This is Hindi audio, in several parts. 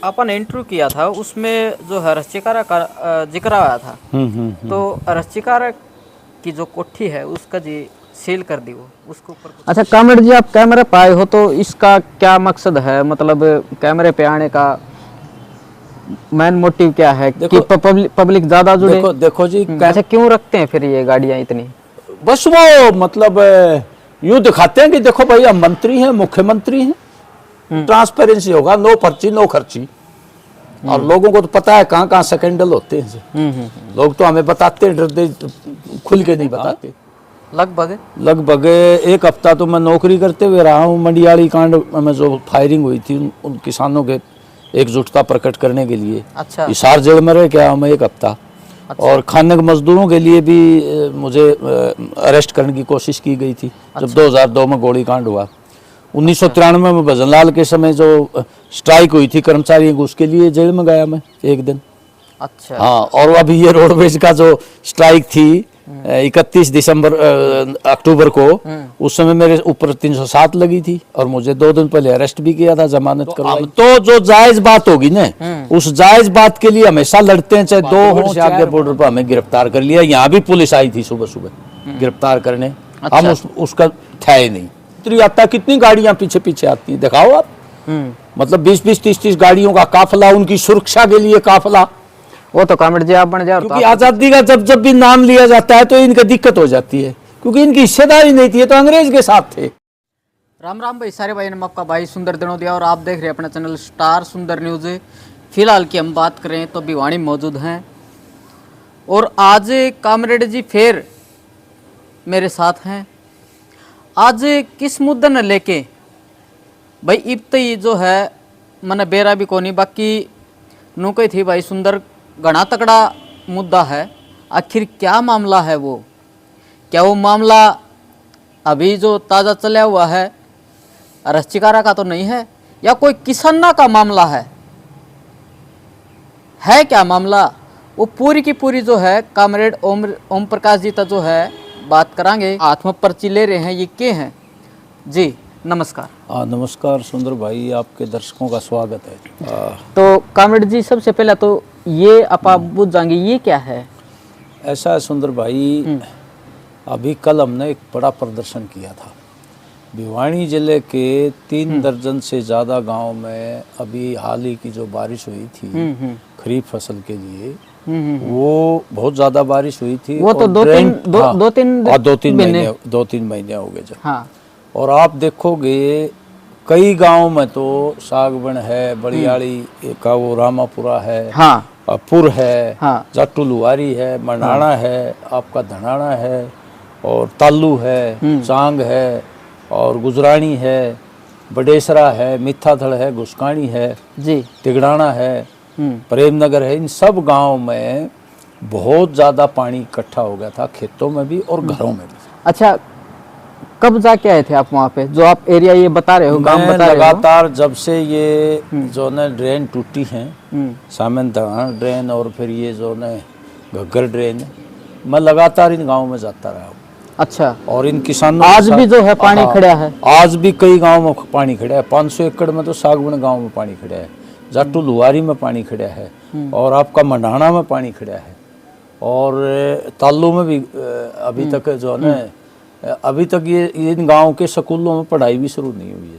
अपन इंटरव्यू किया था उसमें जो है रस्चिकारा का जिक्र आया था। तो रस्चिकारा की जो कोठी है उसका जी सील कर दी वो उसके ऊपर। अच्छा कामरेड जी, आप कैमरे पे आए हो तो इसका क्या मकसद है? मतलब कैमरे पे आने का मेन मोटिव क्या है कि पब्लिक ज्यादा जुड़े? देखो जी, अच्छा क्यों रखते हैं फिर ये गाड़ियां इतनी? बस वो मतलब यूं दिखाते हैं कि देखो भाई हम मंत्री हैं, मुख्यमंत्री हैं, ट्रांसपेरेंसी होगा, नो पर्ची नो खर्ची। और लोगों को तो पता है कहाँ कहाँ स्कैंडल होते हैं। लोग तो हमें बताते हैं, डरते खुल के नहीं बताते। लगभग एक हफ्ता तो मैं नौकरी करते हुए रहा हूँ। मंडियाली कांड में जो फायरिंग हुई थी उन किसानों के एकजुटता प्रकट करने के लिए अच्छा। हिसार जेल में रह गया मैं एक हफ्ता। अच्छा। और खानग मजदूरों के लिए भी मुझे अरेस्ट करने की कोशिश की गई थी। अच्छा। जब 2002 में गोली कांड हुआ। 1993 में भजनलाल के समय जो स्ट्राइक हुई थी कर्मचारियों को, उसके लिए जेल में गया मैं एक दिन। अच्छा। हाँ, और अभी ये रोडवेज का जो स्ट्राइक थी 31 दिसंबर अक्टूबर को, उस समय मेरे ऊपर 307 लगी थी और मुझे 2 दिन पहले अरेस्ट भी किया था, जमानत करवाई। तो जो जायज बात होगी ना, उस जायज बात के लिए हमेशा लड़ते हैं, चाहे 2 हो, चाहे आगे बॉर्डर पर हमें गिरफ्तार कर लिया। यहाँ भी पुलिस आई थी सुबह सुबह गिरफ्तार करने। अच्छा। हम उसका था ही नहीं। आता कितनी गाड़ियां पीछे पीछे आती है, दिखाओ आप। मतलब 20-20, 30-30 गाड़ियों का काफिला, उनकी सुरक्षा के लिए काफिला। वो तो कामरेड जी आप बन जाओ। क्योंकि आजादी का जब जब भी नाम लिया जाता है तो इनका दिक्कत हो जाती है, क्योंकि इनकी हिस्सेदारी नहीं थी, तो अंग्रेज के साथ थे। राम राम भाई, सारे भाई ने आपका भाई सुंदर दिनों दिया और आप देख रहे हैं अपना चैनल स्टार सुंदर न्यूज। फिलहाल की हम बात करें तो भिवानी मौजूद हैं और आज कामरेड जी फिर मेरे साथ हैं। आज किस मुद्दे न लेके भाई इब ये जो है मैंने बेरा भी कोनी बाकी नुकई थी भाई सुंदर घना तकड़ा मुद्दा है। आखिर क्या मामला है वो? क्या वो मामला अभी जो ताज़ा चला हुआ है रस्चिकारा का तो नहीं है, या कोई किसन्ना का मामला है क्या मामला? वो पूरी की पूरी जो है कामरेड ओम प्रकाश जी तक जो है बात करांगे। हाथ में पर्ची ले रहे हैं, ये के हैं जी? नमस्कार। नमस्कार सुंदर भाई, आपके दर्शकों का स्वागत है। तो कामरेड जी सबसे पहले तो ये आप बुझ जाएंगे ये क्या है? ऐसा है सुंदर भाई, अभी कल हमने एक बड़ा प्रदर्शन किया था। भिवानी जिले के 3 दर्जन से ज़्यादा गांव में अभी हाल ही की जो बारिश हुई थी खरीफ फसल के लिए, वो बहुत ज़्यादा बारिश हुई थी। वो तो 2-3 महीने हो गए जब। हाँ। और आप देखोगे कई गांव में तो सागवन है, बड़ियाली का वो रामापुरा है, हाँ, पुर है, हाँ, जाटू लुवारी है, मनाना है, आपका धनाना है, और तालू है, चांग है, और गुजरानी है, बडेसरा है, मिथाथड़ है, घुसकानी है जी, तिगड़ाना है, प्रेमनगर है। इन सब गांव में बहुत ज़्यादा पानी इकट्ठा हो गया था, खेतों में भी और घरों में भी। अच्छा, कब जाके आए थे आप वहाँ पे जो आप एरिया ये बता रहे हो, गांव बता रहे हो? लगातार जब से ये जो न ड्रेन टूटी हैं, सामन ड्रेन और फिर ये जो न घग्गर ड्रेन, मैं लगातार इन गाँव में जाता रहा हूँ। अच्छा। और इन किसानों आज भी जो है पानी खड़ा है? आज भी कई गाँव में पानी खड़ा है। 500 एकड़ में तो सागवन गाँव में पानी खड़ा है, जाटू लुवारी में पानी खड़ा है, और आपका मंडाना में पानी खड़ा है, और तालू में भी अभी तक जो है न अभी तक ये इन गांव के स्कूलों में पढ़ाई भी शुरू नहीं हुई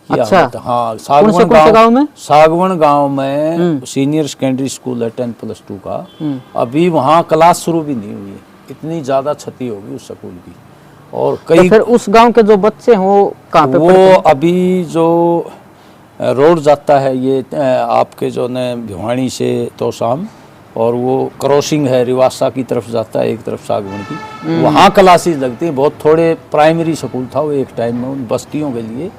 है। अच्छा। हाँ, सागवन गांव में सीनियर सेकेंडरी स्कूल है 10+2 का, अभी वहाँ क्लास शुरू भी नहीं हुई है। इतनी ज्यादा क्षति होगी उस स्कूल की। और कई तो फिर उस गांव के जो बच्चे हैं वो कहाँ पे पढ़ते हैं? अभी जो रोड जाता है ये आपके जो न भिवानी से तोशाम, और वो क्रॉसिंग है रिवासा की तरफ जाता है, एक तरफ सागवन की, वहाँ क्लासेस लगती हैं। बहुत थोड़े प्राइमरी स्कूल था वो एक टाइम में उन बस्तियों के लिए।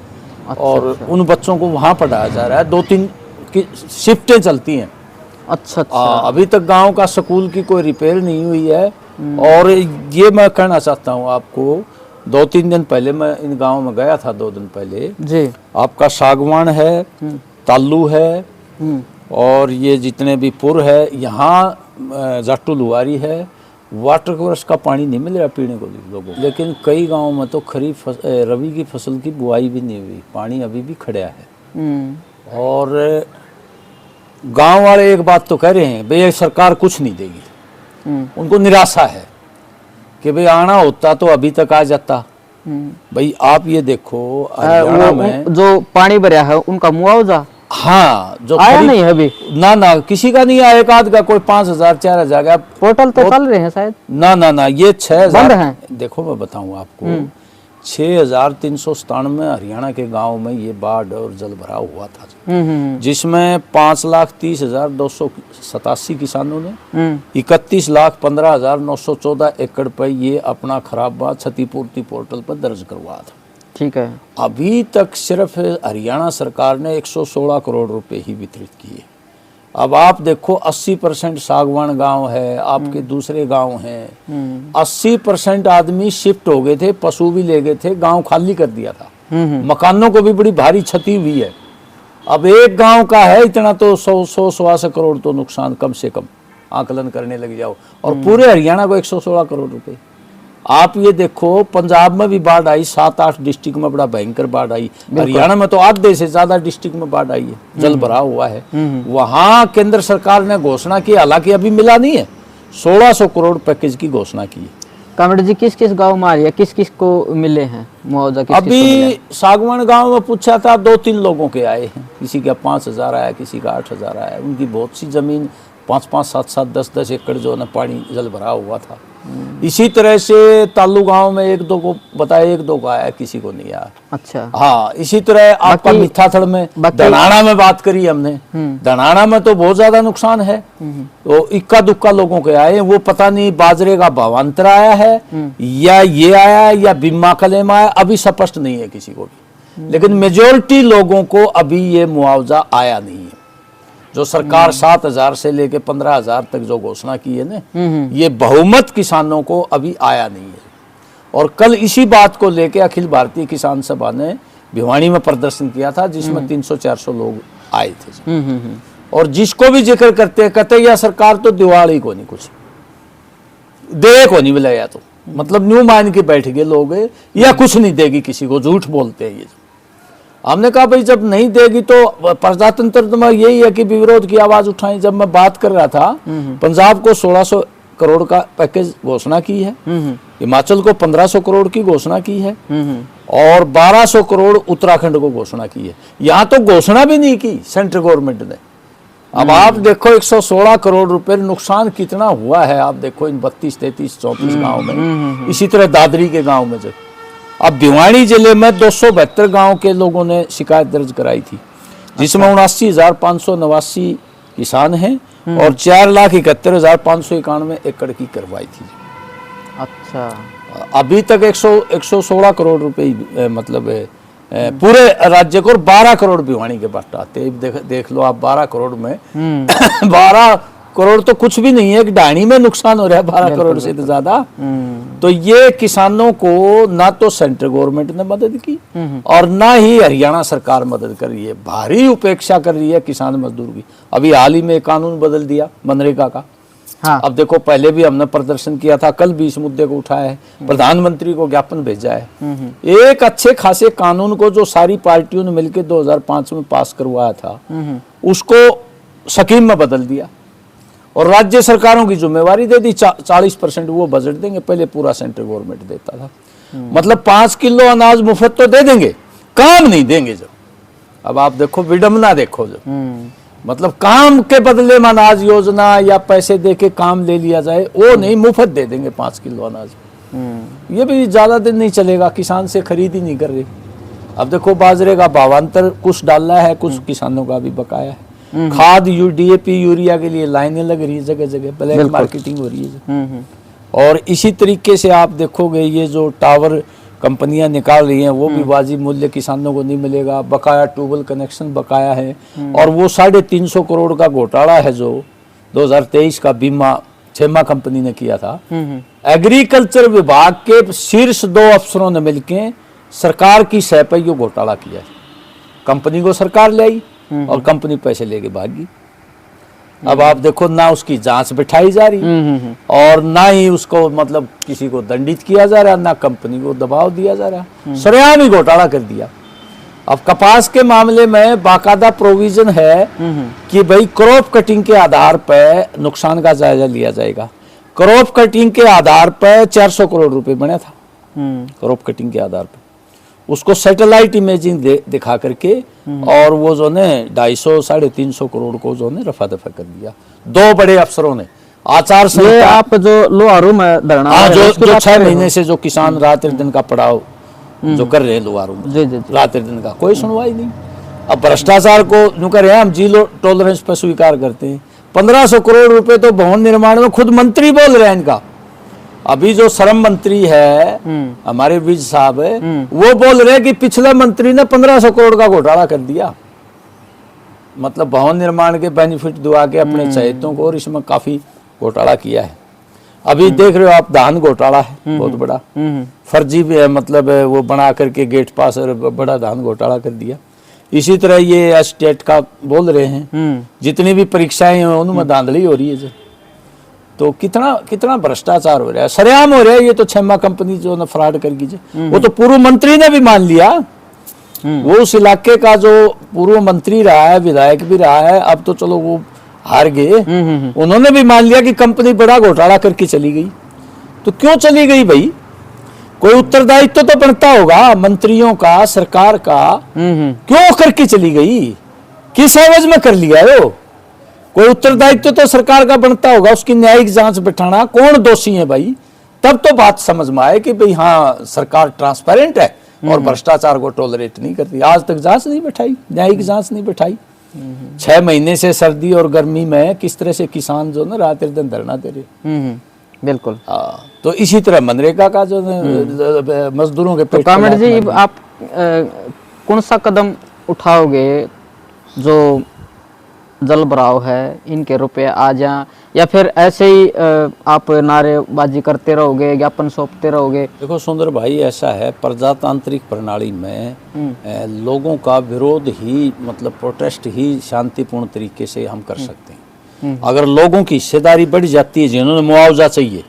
अच्छा, और अच्छा। उन बच्चों को वहाँ पढ़ाया जा रहा है। 2-3 की शिफ्टें चलती हैं। अच्छा, अच्छा। अभी तक गांव का स्कूल की कोई रिपेयर नहीं हुई है। और ये मैं कहना चाहता हूँ आपको, 2-3 दिन पहले मैं इन गाँव में गया था, 2 दिन पहले जी। आपका सागवान है, तालू है, और ये जितने भी पुर है, यहाँ जाटू लुवारी है, वाटर कोर्स का पानी नहीं मिल रहा पीने को लोगों को। लेकिन कई गांवों में तो खरीफ रबी की फसल की बुआई भी नहीं हुई, पानी अभी भी खड़ा है। और गांव वाले एक बात तो कह रहे हैं, भाई ये सरकार कुछ नहीं देगी। उनको निराशा है कि भाई आना होता तो अभी तक आ जाता। भाई आप ये देखो हरियाणा में जो पानी भरा है उनका मुआवजा हाँ जो आया नहीं है अभी। ना किसी का नहीं आया, एक आध का कोई 5,000 4,000 का पोर्टल तो चल रहे हैं शायद। ना ये 6,000 बंद हैं। देखो मैं बताऊं आपको, 6,397 हरियाणा के गांव में ये बाढ़ और जल भराव हुआ था, जिसमें 5,30,287 किसानों ने 31,15,914 एकड़ पर ये अपना खराब बात क्षतिपूर्ति पोर्टल पर दर्ज करवाया था। ठीक है। अभी तक सिर्फ हरियाणा सरकार ने 116 करोड़ रुपए ही वितरित किए। अब आप देखो 80% सागवान गांव है, आपके दूसरे गांव हैं, 80% आदमी शिफ्ट हो गए थे, पशु भी ले गए थे, गांव खाली कर दिया था, मकानों को भी बड़ी भारी क्षति हुई है। अब एक गांव का है इतना तो 100-125 करोड़ तो नुकसान कम से कम आकलन करने लग जाओ, और पूरे हरियाणा को 116 करोड़ रुपए। आप ये देखो पंजाब में भी बाढ़ आई, 7-8 डिस्ट्रिक्ट में बड़ा भयंकर बाढ़ आई, हरियाणा में तो आधे से ज्यादा डिस्ट्रिक्ट में बाढ़ आई है, जल भराव हुआ है। वहां केंद्र सरकार ने घोषणा की, हालांकि अभी मिला नहीं है, 1600 करोड़ पैकेज की घोषणा की है। कामरेड जी किस किस गांव में आ रही है, किस किस को मिले हैं मुआवजा? अभी सागवान गांव में पूछा था, 2-3 लोगों के आए हैं, किसी का 5,000 आया, किसी का 8,000 आया। उनकी बहुत सी जमीन 5-5, 7-7, 10-10 एकड़ जो है पानी जल भराव हुआ था। इसी तरह से तालू गांव में 1-2 को बताया, 1-2 को आया, किसी को नहीं आया। अच्छा हाँ, इसी तरह आपका मिठाथड़ में, धनाना में बात करी हमने, धनाना में तो बहुत ज्यादा नुकसान है, तो इक्का दुक्का लोगों के आए, वो पता नहीं बाजरे का भावांतर आया है या ये आया या बीमा क्लेम आया, अभी स्पष्ट नहीं है किसी को भी। लेकिन मेजोरिटी लोगों को अभी ये मुआवजा आया नहीं है। जो सरकार 7,000 से लेके 15,000 तक जो घोषणा की है ना, ये बहुमत किसानों को अभी आया नहीं है। और कल इसी बात को लेके अखिल भारतीय किसान सभा ने भिवानी में प्रदर्शन किया था, जिसमें 300-400 लोग आए थे। और जिसको भी जिक्र करते कहते या सरकार तो दिवाली को नहीं कुछ दे को नहीं मिला, तो मतलब न्यू मान के बैठ गए लोग, या कुछ नहीं देगी किसी को, झूठ बोलते हैं ये। हमने कहा भाई जब नहीं देगी तो प्रजातंत्र में यही है कि विरोध की आवाज उठाई। जब मैं बात कर रहा था, पंजाब को 1,600 करोड़ का पैकेज घोषणा की है, हिमाचल को 1,500 करोड़ की घोषणा की है, और 1,200 करोड़ उत्तराखंड को घोषणा की है। यहाँ तो घोषणा भी नहीं की सेंट्रल गवर्नमेंट ने। अब आप देखो 116 करोड़ रुपए नुकसान कितना हुआ है। आप देखो इन 32, 33, 34 गाँव में, इसी तरह दादरी के गाँव में। जब अब भिवानी जिले में 272 गांव के लोगों ने शिकायत दर्ज कराई थी, जिसमें 79,589 किसान हैं और 4,71,591 एकड़ की करवाई थी। अच्छा, अभी तक 116 करोड़ रुपए मतलब पूरे राज्य को, और 12 करोड़ भिवानी के पास आते। देख लो आप, 12 करोड़ में 12 करोड़ तो कुछ भी नहीं है, एक डाणी में नुकसान हो रहा है 12 करोड़ से तो ज्यादा। तो ये किसानों को ना तो सेंट्रल गवर्नमेंट ने मदद की और ना ही हरियाणा सरकार मदद कर रही है, भारी उपेक्षा कर रही है किसान मजदूर की। अभी हाल ही में कानून बदल दिया मनरेगा का। हाँ। अब देखो, पहले भी हमने प्रदर्शन किया था, कल भी इस मुद्दे को उठाया है, प्रधानमंत्री को ज्ञापन भेजा है। एक अच्छे खासे कानून को जो सारी पार्टियों ने मिलकर 2005 में पास करवाया था, उसको स्कीम में बदल दिया और राज्य सरकारों की जिम्मेवारी दे दी। 40% वो बजट देंगे, पहले पूरा सेंट्रल गवर्नमेंट देता था। मतलब 5 किलो अनाज मुफ्त तो दे देंगे, काम नहीं देंगे। जब अब आप देखो विडम्बना, देखो जब मतलब काम के बदले में अनाज योजना या पैसे दे के काम ले लिया जाए, वो नहीं, मुफ्त दे देंगे 5 किलो अनाज। ये भी ज्यादा दिन नहीं चलेगा, किसान से खरीद ही नहीं कर रही। अब देखो बाजरे का भावांतर कुछ डालना है, कुछ किसानों का भी बकाया है। खाद DAP यूरिया के लिए लाइनें लग रही है, जगह जगह ब्लैक मार्केटिंग हो रही है। और इसी तरीके से आप देखोगे ये जो टावर कंपनियां निकाल रही हैं, वो भी वाजिब मूल्य किसानों को नहीं मिलेगा। बकाया ट्यूबवेल कनेक्शन बकाया है, और वो 350 करोड़ का घोटाला है जो 2023 का बीमा छेमा कंपनी ने किया था। एग्रीकल्चर विभाग के शीर्ष 2 अफसरों ने मिलकर सरकार की सह पे ये घोटाला किया। कंपनी को सरकार ले आई और कंपनी पैसे लेके भागी। अब आप देखो, ना उसकी जांच बिठाई जा रही और ना ही उसको मतलब किसी को दंडित किया जा रहा, ना कंपनी को दबाव दिया जा रहा, सरेआम ही घोटाला कर दिया। अब कपास के मामले में बाकायदा प्रोविजन है कि भाई क्रॉप कटिंग के आधार पर नुकसान का जायजा लिया जाएगा। क्रॉप कटिंग के आधार पर 400 करोड़ रुपए बना था। क्रॉप कटिंग के आधार पर उसको सैटेलाइट इमेजिंग दिखा करके और वो जो ने 250-350 करोड़ को जो ने रफा दफा कर दिया। दो बड़े अफसरों ने आचार ये संहिता, आप जो लोहारू में धरना हाँ, है, उसकी जो बात 6 कर रहे हो? महीने से जो किसान रात दिन का पड़ाव जो कर रहे हैं लोहारू में, जी जी जी। रात दिन का कोई सुनवाई नहीं। अब भ्रष्टाचार को यूं कर रहे हैं, हम जीरो टॉलरेंस पर स्वीकार करते हैं। 1500 करोड़ रुपए तो भवन निर्माण में खुद मंत्री बोल रहे हैं इनका। अभी जो श्रम मंत्री है हमारे विज साहब है, वो बोल रहे हैं कि पिछले मंत्री ने 1500 करोड़ का घोटाला कर दिया। मतलब भवन निर्माण के बेनिफिट दुआ के अपने चहेतों को, और इसमें काफी घोटाला किया है। अभी देख रहे हो आप, धान घोटाला है बहुत बड़ा, फर्जी भी है, मतलब वो बना करके गेट पास और बड़ा धान घोटाला कर दिया। इसी तरह ये स्टेट का बोल रहे हैं, जितनी भी परीक्षाएं हैं उनमें धांधली हो रही है। तो कितना कितना भ्रष्टाचार हो रहा है, सरेआम हो रहा है। ये तो क्षमा कंपनी जो ना फ्रॉड कर दी, वो तो पूर्व मंत्री ने भी मान लिया। वो उस इलाके का जो पूर्व मंत्री रहा है, विधायक भी रहा है, अब तो चलो वो हार गए, उन्होंने भी मान लिया कि कंपनी बड़ा घोटाला करके चली गई। तो क्यों चली गई भाई? कोई उत्तरदायित्व तो बनता होगा मंत्रियों का, सरकार का। क्यों करके चली गई? किस एवज में कर लिया है? कोई उत्तरदायित्व तो सरकार का बनता होगा, उसकी न्यायिक जांच बिठाना, कौन दोषी है भाई, तब तो बात समझ में आए कि भाई हाँ सरकार ट्रांसपेरेंट है और भ्रष्टाचार को टॉलरेट नहीं करती। आज तक जांच नहीं बिठाई, न्यायिक जांच नहीं बिठाई। 6 महीने से सर्दी और गर्मी में किस तरह से किसान जो ना रात दिन धरना दे रहे। बिल्कुल। तो इसी तरह मनरेगा का जो मजदूरों के पेट कामरेड जी, आप कौन सा कदम उठाओगे जो जल भराव है इनके रुपए आ जाए, या फिर ऐसे ही आप नारेबाजी करते रहोगे, ज्ञापन सौंपते रहोगे? देखो सुंदर भाई, ऐसा है प्रजातांत्रिक प्रणाली में लोगों का विरोध ही, मतलब प्रोटेस्ट ही शांतिपूर्ण तरीके से हम कर सकते हैं। अगर लोगों की हिस्सेदारी बढ़ जाती है, जिन्होंने मुआवजा चाहिए,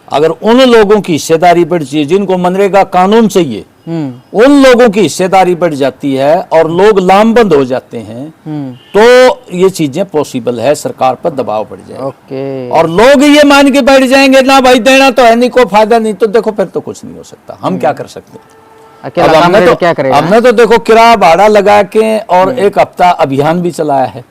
अगर उन लोगों की हिस्सेदारी बढ़ चाहिए जिनको मनरेगा कानून चाहिए, उन लोगों की हिस्सेदारी बढ़ जाती है और लोग लामबंद हो जाते हैं, तो ये चीजें पॉसिबल है, सरकार पर दबाव बढ़ जाए। ओके। और लोग ये मान के बैठ जाएंगे ना भाई देना तो है नहीं, कोई फायदा नहीं, तो देखो फिर तो कुछ नहीं हो सकता। हम क्या कर सकते हैं? अकेला कामरेड क्या करेगा? हमने तो देखो किराया भाड़ा लगा के और 1 हफ्ता अभियान भी चलाया है,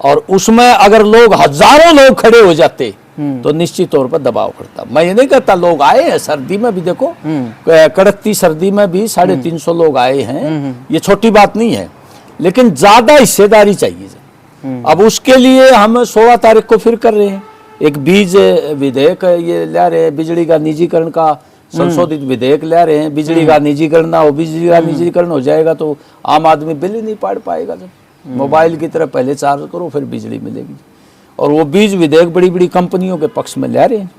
और उसमें अगर लोग हजारों लोग खड़े हो जाते तो निश्चित तौर पर दबाव पड़ता। मैं ये नहीं कहता, लोग आए हैं सर्दी में भी, देखो कड़कती सर्दी में भी 350 लोग आए हैं, ये छोटी बात नहीं है, लेकिन ज्यादा हिस्सेदारी चाहिए। अब उसके लिए हम 16 तारीख को फिर कर रहे हैं एक बीज विधेयक, ये ला रहे हैं, बिजली का निजीकरण का संशोधित विधेयक ला रहे हैं। बिजली का निजीकरण ना हो, बिजली का निजीकरण हो जाएगा तो आम आदमी बिल ही नहीं पाड़ पाएगा। जब मोबाइल की तरह पहले चार्ज करो फिर बिजली मिलेगी, और वो बीज विधेयक बड़ी बड़ी कंपनियों के पक्ष में ला रहे हैं।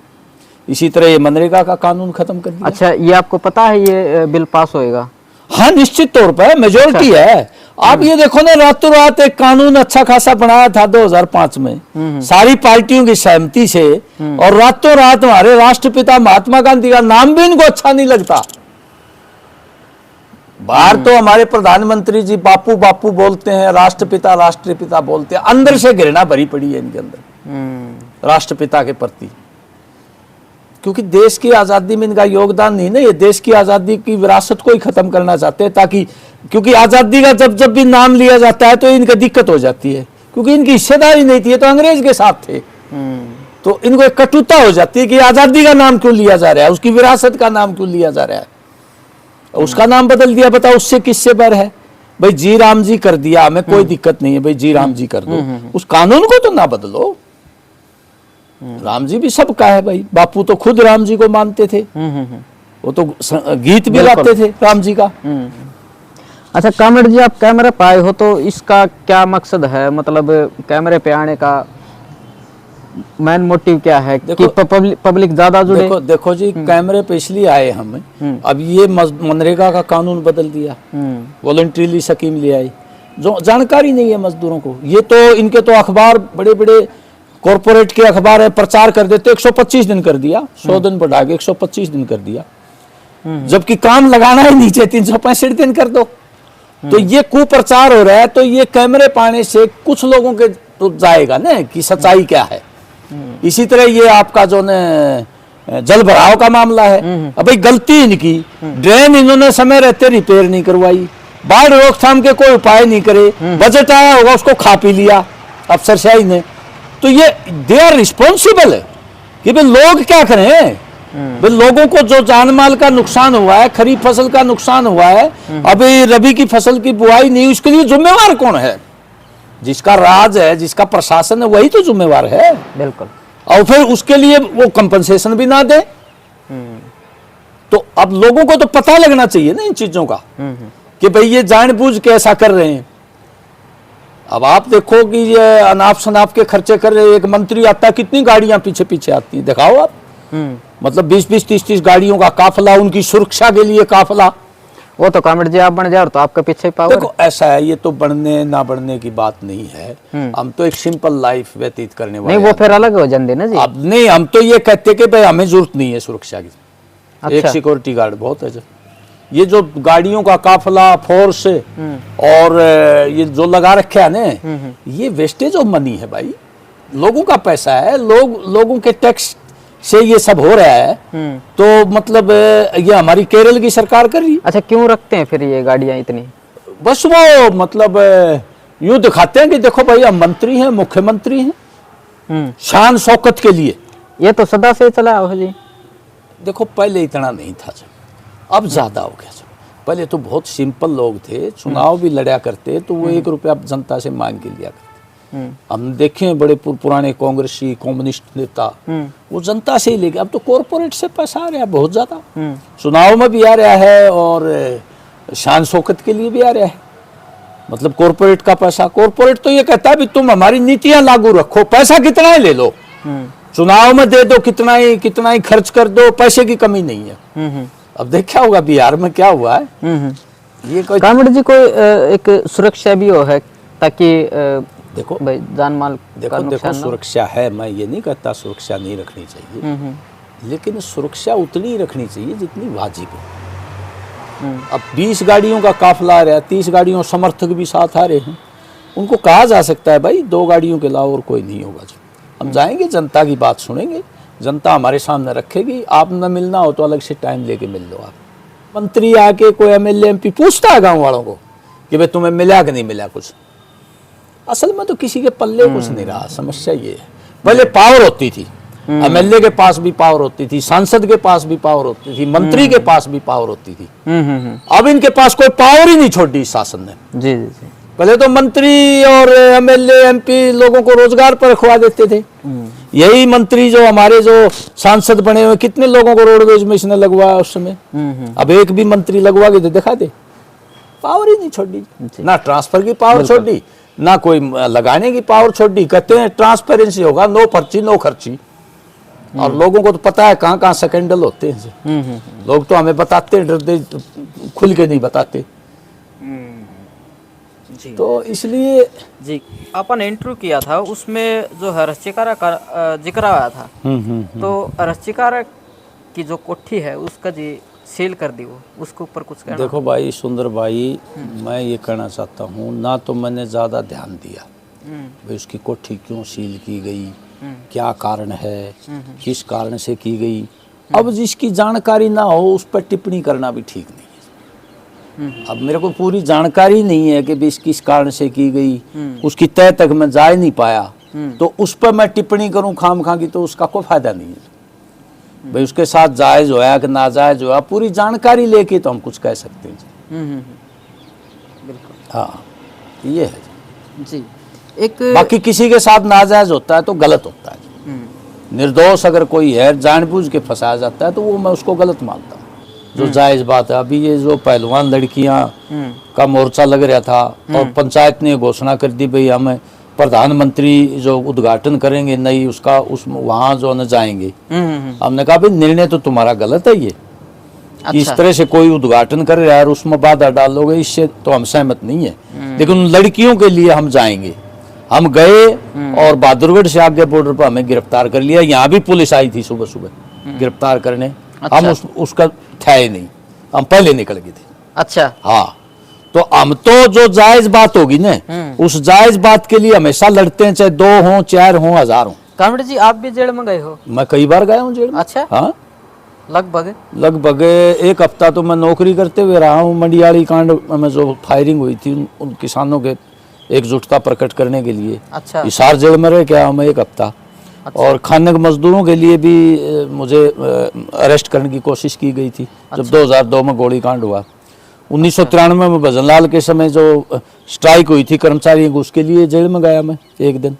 इसी तरह ये मनरेगा का कानून खत्म कर दिया। अच्छा, ये आपको पता है ये बिल पास होएगा? हाँ, निश्चित तौर पर मेजोरिटी है। आप ये देखो ना, रातों रात एक कानून अच्छा खासा बनाया था 2005 में सारी पार्टियों की सहमति से, और रातों रात हमारे राष्ट्रपिता महात्मा गांधी का नाम भी इनको अच्छा नहीं लगता। बाहर तो हमारे प्रधानमंत्री जी बापू बापू बोलते हैं, राष्ट्रपिता राष्ट्रपिता बोलते हैं, अंदर से घृणा भरी पड़ी है इनके अंदर राष्ट्रपिता के प्रति, क्योंकि देश की आजादी में इनका योगदान नहीं ना। ये देश की आजादी की विरासत को ही खत्म करना चाहते हैं, ताकि क्योंकि आजादी का जब जब भी नाम लिया जाता है तो इनका दिक्कत हो जाती है, क्योंकि इनकी हिस्सेदारी नहीं थी, ये तो अंग्रेज के साथ थे। तो इनको एक कटुता हो जाती है कि आजादी का नाम क्यों लिया जा रहा है, उसकी विरासत का नाम क्यों लिया जा रहा है, उसका नाम बदल दिया। बताओ उससे किससे बैर है भाई? जी राम जी कर दिया, हमें कोई दिक्कत नहीं है भाई, जी राम जी कर दो, उस कानून को तो ना बदलो। राम जी भी सबका है भाई, बापू तो खुद राम जी को मानते थे, वो तो गीत भी गाते थे राम जी का। अच्छा कामरेड जी, आप कैमरे पे आए हो तो इसका क्या मकसद है? मतलब कैमरे पे आने का मेन मोटिव क्या है कि पब्लिक ज्यादा जुड़े? देखो जी, कैमरे पे इसलिए आए हम। अब ये मनरेगा का कानून बदल दिया, वॉलंटरीली स्कीम ले आई, जो जानकारी नहीं है मजदूरों को। ये तो इनके तो अखबार बड़े बड़े कॉर्पोरेट के अखबार है, प्रचार कर देते 125 दिन कर दिया, 100 दिन बढ़ा के 125 दिन कर दिया, जबकि काम लगाना ही नीचे 365 दिन कर दो। तो ये कुप्रचार हो रहा है, तो ये कैमरे पाने से कुछ लोगों के तो जाएगा ना कि सच्चाई क्या है। इसी तरह ये आपका जो न जल भराव का मामला है, अब भाई गलती इनकी, ड्रेन इन्होंने समय रहते रिपेयर नहीं करवाई, बाढ़ रोकथाम के कोई उपाय नहीं करे, बजट आया होगा उसको खा पी लिया अफसरशाही ने, तो ये दे आर रिस्पॉन्सिबल है कि भाई लोग क्या करें। भाई लोगों को जो जान माल का नुकसान हुआ है, खरीफ फसल का नुकसान हुआ है, अभी रबी की फसल की बुआई नहीं, उसके लिए जिम्मेवार कौन है? जिसका राज है, जिसका प्रशासन है, वही तो जिम्मेवार है। बिल्कुल। और फिर उसके लिए वो कंपनसेशन भी ना दे, तो अब लोगों को तो पता लगना चाहिए ना इन चीजों का कि भाई ये जानबूझ के ऐसा कर रहे हैं। अब आप देखो कि ये अनाप शनाप के खर्चे कर रहे हैं, एक मंत्री आता है कितनी गाड़ियां पीछे पीछे आती हैं, दिखाओ आप। मतलब 20-20, 30-30 गाड़ियों का काफिला, उनकी सुरक्षा के लिए काफिला। वो तो कामरेड जी आप बन जाओ तो आपके पीछे पावर। देखो ऐसा है, ये तो बढ़ने ना बढ़ने की बात नहीं है, हम तो एक सिंपल लाइफ व्यतीत करने वाले नहीं, वो फिर अलग हो जाते ना जी। अब नहीं, हम तो ये कहते कि भाई हमें जरूरत नहीं है सुरक्षा की। अच्छा। एक सिक्योरिटी गार्ड बहुत है। ये जो गाड़ियों का काफिला, फोर्स और ये जो लगा रखे है ना, ये वेस्टेज ऑफ मनी है भाई, लोगों का पैसा है, लोगों के टैक्स से ये सब हो रहा है। तो मतलब ये हमारी केरल की सरकार कर रही है। अच्छा, क्यों रखते हैं फिर ये गाड़ियां इतनी? बस वो मतलब यूं दिखाते हैं कि देखो भाई हम मंत्री हैं, मुख्यमंत्री हैं, शान शौकत के लिए। ये तो सदा से चला हो जी। देखो पहले इतना नहीं था, जब अब ज्यादा हो गया। जब पहले तो बहुत सिंपल लोग थे, चुनाव भी लड़ा करते तो वो 1 रुपया जनता से मांग के लिया करते। हम देखें बड़े पुराने कांग्रेसी कम्युनिस्ट नेता, वो जनता से ही लेके, अब तो कॉर्पोरेट से पैसा आ रहा है बहुत ज्यादा, चुनाव में भी आ रहा है और शान शौकत के लिए भी आ रहा है। मतलब कॉर्पोरेट का पैसा, कॉर्पोरेट तो ये कहता है भी तुम हमारी नीतियां लागू रखो, पैसा कितना ही ले लो, चुनाव में दे दो कितना ही खर्च कर दो, पैसे की कमी नहीं है। अब देखा होगा बिहार में क्या हुआ है। ये कोई कामरेड जी कोई एक सुरक्षा भी हो है ताकि देखो भाई जान माल का देखो नुकसान ना हो। सुरक्षा है, मैं ये नहीं कहता सुरक्षा नहीं रखनी चाहिए, लेकिन सुरक्षा उतनी ही रखनी चाहिए जितनी वाजिब है। अब 20 गाड़ियों का काफिला आ रहा है, 30 गाड़ियों समर्थक भी साथ आ रहे हैं, उनको कहा जा सकता है भाई 2 गाड़ियों के अलावा और कोई नहीं होगा। हम जाएंगे, जनता की बात सुनेंगे, जनता हमारे सामने रखेगी। आप न मिलना हो तो अलग से टाइम लेके मिल लो। आप मंत्री आके कोई MLA MP पूछता है गाँव वालों को कि भाई तुम्हें मिला कि नहीं मिला कुछ? असल में तो किसी के पल्ले कुछ नहीं रहा। समस्या ये है, पहले पावर होती थी, MLA के पास भी पावर होती थी, सांसद के पास भी पावर होती थी, मंत्री के पास भी पावर होती थी। अब इनके पास कोई पावर ही नहीं छोड़ी शासन ने। जी जी जी। पहले तो मंत्री और MLA MP लोगों को रोजगार पर रखवा देते थे। यही मंत्री जो हमारे जो सांसद बने हुए, कितने लोगों को रोडवेज में इसने लगवाया उस समय। अब एक भी मंत्री लगवा के दिखा दे, पावर ही नहीं छोड़ी, ना ट्रांसफर की पावर छोड़ी, ना कोई लगाने की पावर छोड़ी। कहते हैं ट्रांसपेरेंसी होगा, नो पर्ची नो खर्ची, और लोगों को तो पता है कहाँ कहाँ स्कैंडल होते हैं। लोग तो हमें बताते हैं, डरते, खुल के नहीं बताते। जी। तो इसलिए जी, अपन इंटरव्यू किया था, उसमें जो है रस्चिकारा का जिक्र आया था। तो रस्चिकारा की जो कोठी है उसका जी सील कर दी, वो उसके ऊपर कुछ कहना? देखो भाई सुंदर भाई, मैं ये कहना चाहता हूँ, ना तो मैंने ज़्यादा ध्यान दिया भाई उसकी कोठी क्यों सील की गई, क्या कारण है, किस कारण से की गई। अब जिसकी जानकारी ना हो उस पर टिप्पणी करना भी ठीक नहीं है। अब मेरे को पूरी जानकारी नहीं है कि इस किस कारण से की गई, उसकी तय तक मैं जा ही नहीं पाया, तो उस पर मैं टिप्पणी करूँ खाम खा की, तो उसका कोई फायदा नहीं है। भाई उसके साथ जायज होया कि नाजायज होया, पूरी जानकारी लेके तो हम कुछ कह सकते हैं। बिल्कुल। हाँ, ये है जी। एक बाकी किसी के साथ नाजायज होता है तो गलत होता है। निर्दोष अगर कोई है, जानबूझ के फंसाया जाता है, तो वो मैं उसको गलत मानता हूँ। जो जायज बात है, अभी ये जो पहलवान लड़कियां का मोर्चा लग रहा था और पंचायत ने घोषणा कर दी भाई हम प्रधानमंत्री जो उद्घाटन करेंगे नई उसका उस वहाँ जो न जाएंगे। हमने कहा भाई निर्णय तो तुम्हारा गलत है, ये इस तरह से कोई उद्घाटन कर रहा है और उसमें बाधा डालोगे, इससे तो हम सहमत नहीं है। लेकिन उन लड़कियों के लिए हम जाएंगे। हम गए और बहादुरगढ़ से आगे बॉर्डर पर हमें गिरफ्तार कर लिया। यहाँ भी पुलिस आई थी सुबह सुबह गिरफ्तार करने। हम उसका था ही नहीं, हम पहले निकल गए थे। अच्छा। हाँ, तो हम तो जो जायज बात होगी ना, उस जायज बात के लिए हमेशा लड़ते हैं, चाहे 2 हों 4 हों 1000 हों। कामरेड जी आप भी जेल में गए हो? मैं कई बार गया हूँ जेल में। अच्छा, हाँ, लगभग 1 हफ्ता तो मैं नौकरी करते हुए रहा हूँ। मंडियाली कांड में जो फायरिंग हुई थी उन किसानों के एकजुटता प्रकट करने के लिए अच्छा, हिसार जेल में रह के आया हूँ मैं 1 हफ्ता। अच्छा। और खानक मजदूरों के लिए भी मुझे अरेस्ट करने की कोशिश की गई थी। जब 2002 में गोली कांड हुआ, 1993 में भजनलाल के समय जो स्ट्राइक हुई थी कर्मचारियों को, उसके लिए जेल में गया मैं 1 दिन।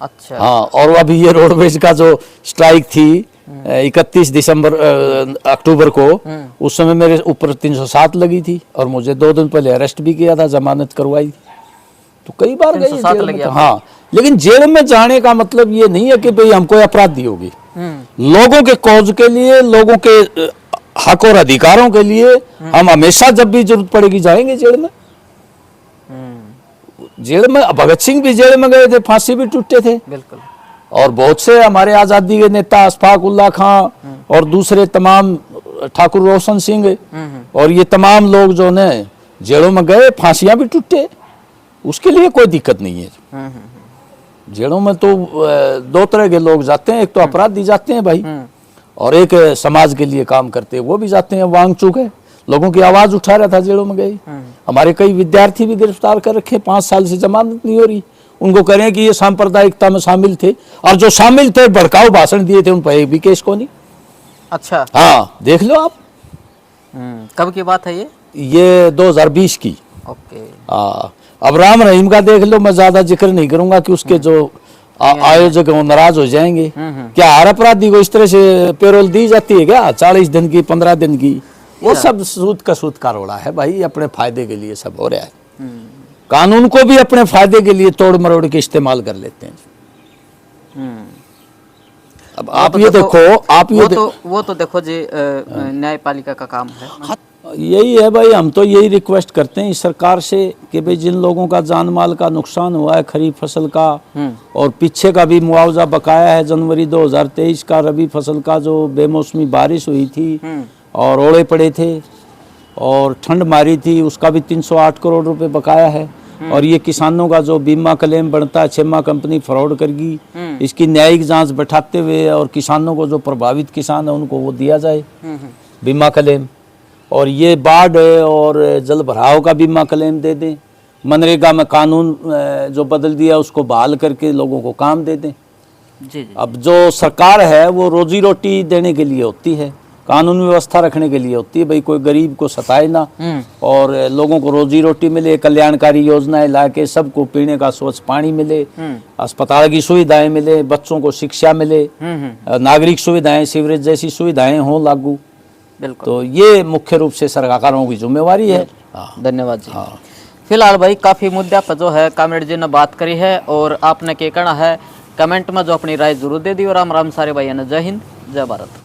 अच्छा, हाँ, और अभी ये रोडवेज का जो स्ट्राइक थी 31 अक्टूबर को, उस समय मेरे ऊपर 307 लगी थी और मुझे 2 दिन पहले अरेस्ट भी किया था, जमानत करवाई। तो कई बार गई 307 जेल लगी में तो, आपको? हाँ, लेकिन जेल में जाने का मतलब ये नहीं है कि भाई हम कोई अपराधी होगी। लोगों के कौज के लिए, लोगों के हक और अधिकारों के लिए हम हमेशा जब भी जरूरत पड़ेगी जाएंगे जेल में। जेल में भगत सिंह भी जेल में गए थे, फांसी भी टूटे थे। बिल्कुल। और बहुत से हमारे आजादी के नेता अशफाक उल्ला खां और दूसरे तमाम, ठाकुर रोशन सिंह और ये तमाम लोग जो ने जेलों में गए, फांसियां भी टूटे, उसके लिए कोई दिक्कत नहीं है। जेलों में तो 2 तरह के लोग जाते हैं, एक तो अपराधी जाते हैं भाई, और एक समाज के लिए काम करते हैं वो भी जाते हैं। वांगचुक है, लोगों की आवाज उठा रहा था, जेलों में गए। हमारे कई विद्यार्थी भी गिरफ्तार कर रखे, 5 साल से जमानत नहीं हो रही। उनको करें कि ये सांप्रदायिकता में शामिल थे, और जो शामिल थे भड़काऊ भाषण दिए थे, उन पर एक भी केस को नहीं। अच्छा, हाँ, देख लो आप। कब की बात है ये? ये 2020 की। ओके। अब राम रहीम का देख लो, मैं ज्यादा जिक्र नहीं करूंगा कि उसके जो आयोजक वो नाराज हो जाएंगे। क्या हर अपराधी को इस तरह से पेरोल दी जाती है क्या? 40 दिन की, 15 दिन की? वो सब सूद का सूद का रोड़ा है भाई, अपने फायदे के लिए सब हो रहा है। कानून को भी अपने फायदे के लिए तोड़ मरोड़ के इस्तेमाल कर लेते हैं। अब आप ये देखो, आप ये वो तो देखो जी, न्यायपालिका का काम है। यही है भाई, हम तो यही रिक्वेस्ट करते हैं इस सरकार से कि भाई जिन लोगों का जान माल का नुकसान हुआ है खरीफ फसल का, और पीछे का भी मुआवजा बकाया है, जनवरी 2023 का रबी फसल का जो बेमौसमी बारिश हुई थी और ओले पड़े थे और ठंड मारी थी, उसका भी 308 करोड़ रुपए बकाया है। और ये किसानों का जो बीमा क्लेम बनता है, छेमा कंपनी फ्रॉड करेगी, इसकी न्यायिक जांच बैठाते हुए और किसानों को, जो प्रभावित किसान है उनको वो दिया जाए बीमा क्लेम। और ये बाढ़ और जल भराव का बीमा क्लेम दे दें। मनरेगा में कानून जो बदल दिया उसको बहाल करके लोगों को काम दे दें। जी। अब जो सरकार है वो रोजी रोटी देने के लिए होती है, कानून व्यवस्था रखने के लिए होती है, भाई कोई गरीब को सताए ना और लोगों को रोजी रोटी मिले, कल्याणकारी योजनाएं ला के सबको पीने का स्वच्छ पानी मिले, अस्पताल की सुविधाएं मिले, बच्चों को शिक्षा मिले, नागरिक सुविधाएं, सीवरेज जैसी सुविधाएं हों लागू। बिल्कुल। तो ये मुख्य रूप से सरकारों की जिम्मेवारी है। धन्यवाद जी। फिलहाल भाई काफी मुद्दा पर जो है कामरेड जी ने बात करी है, और आपने क्या कहना है कमेंट में जो अपनी राय जरूर दे दी। और राम राम सारे भाइयों ने, जय हिंद जय भारत।